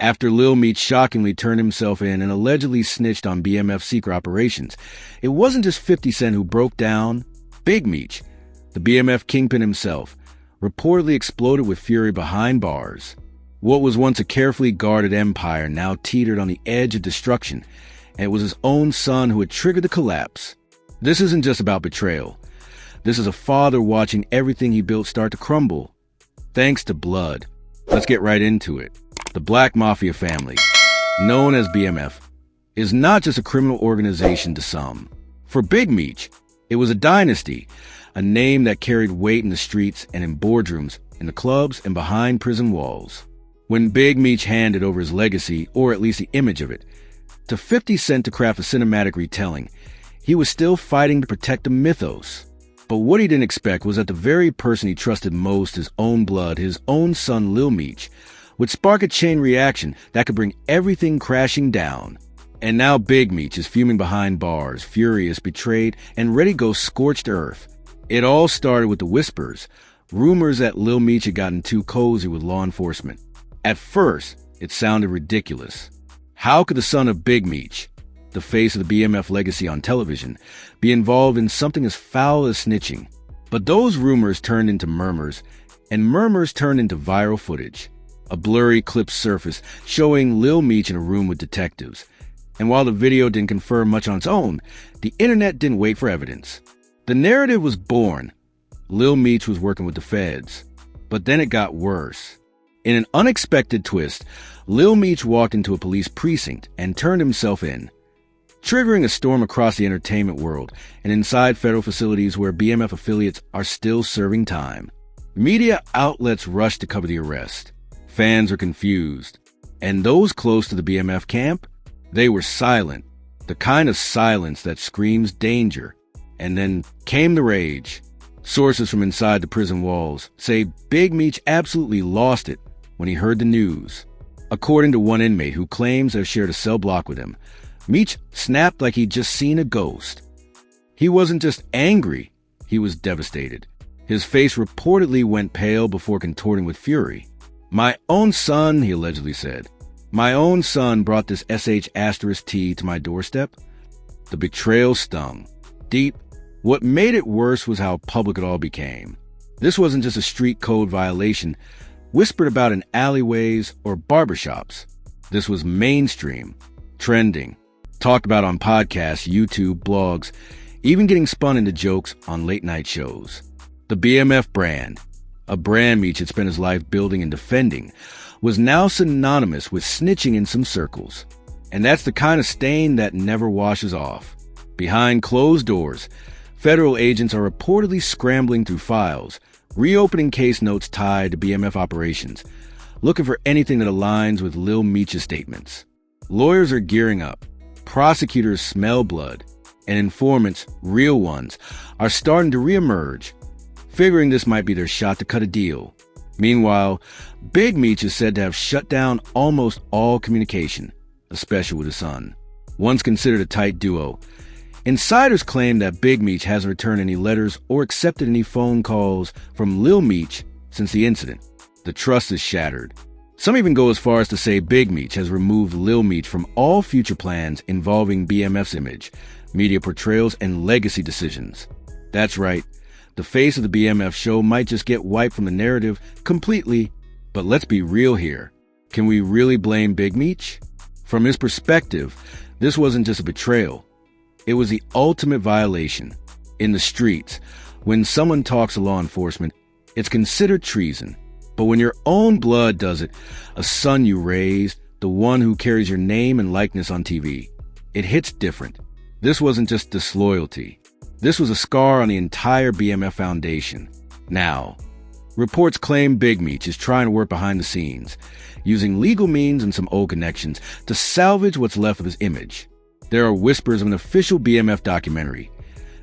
After Lil Meech shockingly turned himself in and allegedly snitched on BMF secret operations, it wasn't just 50 Cent who broke down. Big Meech, the BMF kingpin himself, reportedly exploded with fury behind bars. What was once a carefully guarded empire now teetered on the edge of destruction, and it was his own son who had triggered the collapse. This isn't just about betrayal. This is a father watching everything he built start to crumble, thanks to blood. Let's get right into it. The Black Mafia family, known as BMF, is not just a criminal organization to some. For Big Meech, it was a dynasty, a name that carried weight in the streets and in boardrooms, in the clubs and behind prison walls. When Big Meech handed over his legacy, or at least the image of it, to 50 Cent to craft a cinematic retelling, he was still fighting to protect the mythos. But what he didn't expect was that the very person he trusted most, his own blood, his own son Lil Meech, would spark a chain reaction that could bring everything crashing down. And now Big Meech is fuming behind bars, furious, betrayed, and ready to go scorched earth. It all started with the whispers, rumors that Lil Meech had gotten too cozy with law enforcement. At first, it sounded ridiculous. How could the son of Big Meech, the face of the BMF legacy on television, be involved in something as foul as snitching? But those rumors turned into murmurs, and murmurs turned into viral footage. A blurry clip surfaced showing Lil Meech in a room with detectives. And while the video didn't confirm much on its own, the internet didn't wait for evidence. The narrative was born. Lil Meech was working with the feds. But then it got worse. In an unexpected twist, Lil Meech walked into a police precinct and turned himself in, triggering a storm across the entertainment world and inside federal facilities where BMF affiliates are still serving time. Media outlets rushed to cover the arrest. Fans are confused. And those close to the BMF camp, they were silent. The kind of silence that screams danger. And then came the rage. Sources from inside the prison walls say Big Meech absolutely lost it when he heard the news. According to one inmate who claims to have shared a cell block with him, Meech snapped like he'd just seen a ghost. He wasn't just angry, he was devastated. His face reportedly went pale before contorting with fury. "My own son," he allegedly said, "my own son brought this SH*T to my doorstep." The betrayal stung deep. What made it worse was how public it all became. This wasn't just a street code violation whispered about in alleyways or barbershops. This was mainstream, trending, talked about on podcasts, YouTube, blogs, even getting spun into jokes on late-night shows. The BMF brand, a brand Meech had spent his life building and defending, was now synonymous with snitching in some circles. And that's the kind of stain that never washes off. Behind closed doors, federal agents are reportedly scrambling through files, reopening case notes tied to BMF operations, looking for anything that aligns with Lil Meech's statements. Lawyers are gearing up. Prosecutors smell blood. And informants, real ones, are starting to reemerge, figuring this might be their shot to cut a deal. Meanwhile, Big Meech is said to have shut down almost all communication, especially with his son. Once considered a tight duo, insiders claim that Big Meech hasn't returned any letters or accepted any phone calls from Lil Meech since the incident. The trust is shattered. Some even go as far as to say Big Meech has removed Lil Meech from all future plans involving BMF's image, media portrayals, and legacy decisions. That's right. The face of the BMF show might just get wiped from the narrative completely, but let's be real here. Can we really blame Big Meech? From his perspective, this wasn't just a betrayal. It was the ultimate violation. In the streets, when someone talks to law enforcement, it's considered treason. But when your own blood does it, a son you raised, the one who carries your name and likeness on TV, it hits different. This wasn't just disloyalty. This was a scar on the entire BMF foundation. Now, reports claim Big Meech is trying to work behind the scenes, using legal means and some old connections to salvage what's left of his image. There are whispers of an official BMF documentary,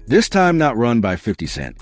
this time not run by 50 Cent,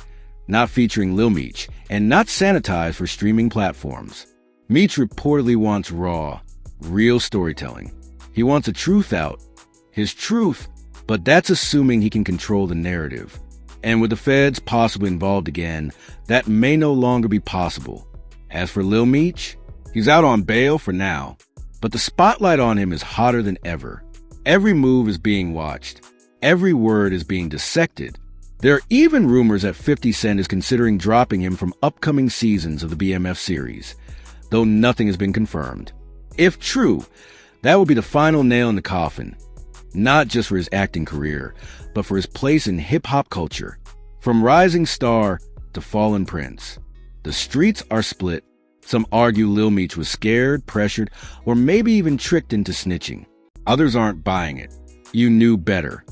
not featuring Lil Meech, and not sanitized for streaming platforms. Meech reportedly wants raw, real storytelling. He wants the truth out, his truth, but that's assuming he can control the narrative. And with the feds possibly involved again, that may no longer be possible. As for Lil Meech, he's out on bail for now. But the spotlight on him is hotter than ever. Every move is being watched. Every word is being dissected. There are even rumors that 50 Cent is considering dropping him from upcoming seasons of the BMF series, though nothing has been confirmed. If true, that would be the final nail in the coffin, not just for his acting career, but for his place in hip-hop culture. From rising star to fallen prince, the streets are split. Some argue Lil Meech was scared, pressured, or maybe even tricked into snitching. Others aren't buying it. You knew better.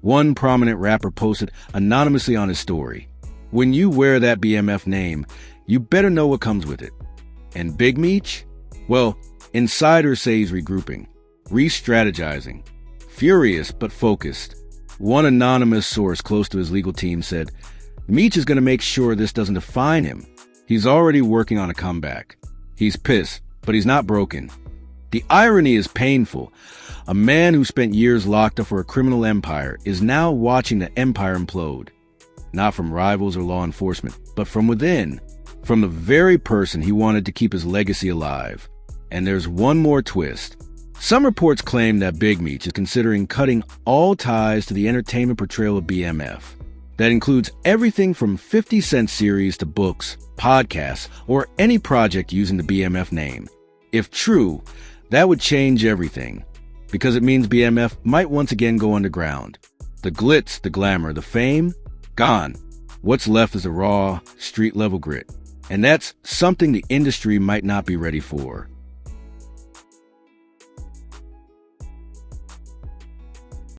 One prominent rapper posted anonymously on his story, "When you wear that BMF name, you better know what comes with it." And Big Meech? Well, insiders say he's regrouping, re-strategizing, furious but focused. One anonymous source close to his legal team said, "Meech is going to make sure this doesn't define him. He's already working on a comeback. He's pissed, but he's not broken." The irony is painful. A man who spent years locked up for a criminal empire is now watching the empire implode. Not from rivals or law enforcement, but from within. From the very person he wanted to keep his legacy alive. And there's one more twist. Some reports claim that Big Meech is considering cutting all ties to the entertainment portrayal of BMF. That includes everything from 50 Cent series to books, podcasts, or any project using the BMF name. If true, that would change everything, because it means BMF might once again go underground. The glitz, the glamour, the fame, gone. What's left is the raw, street-level grit. And that's something the industry might not be ready for.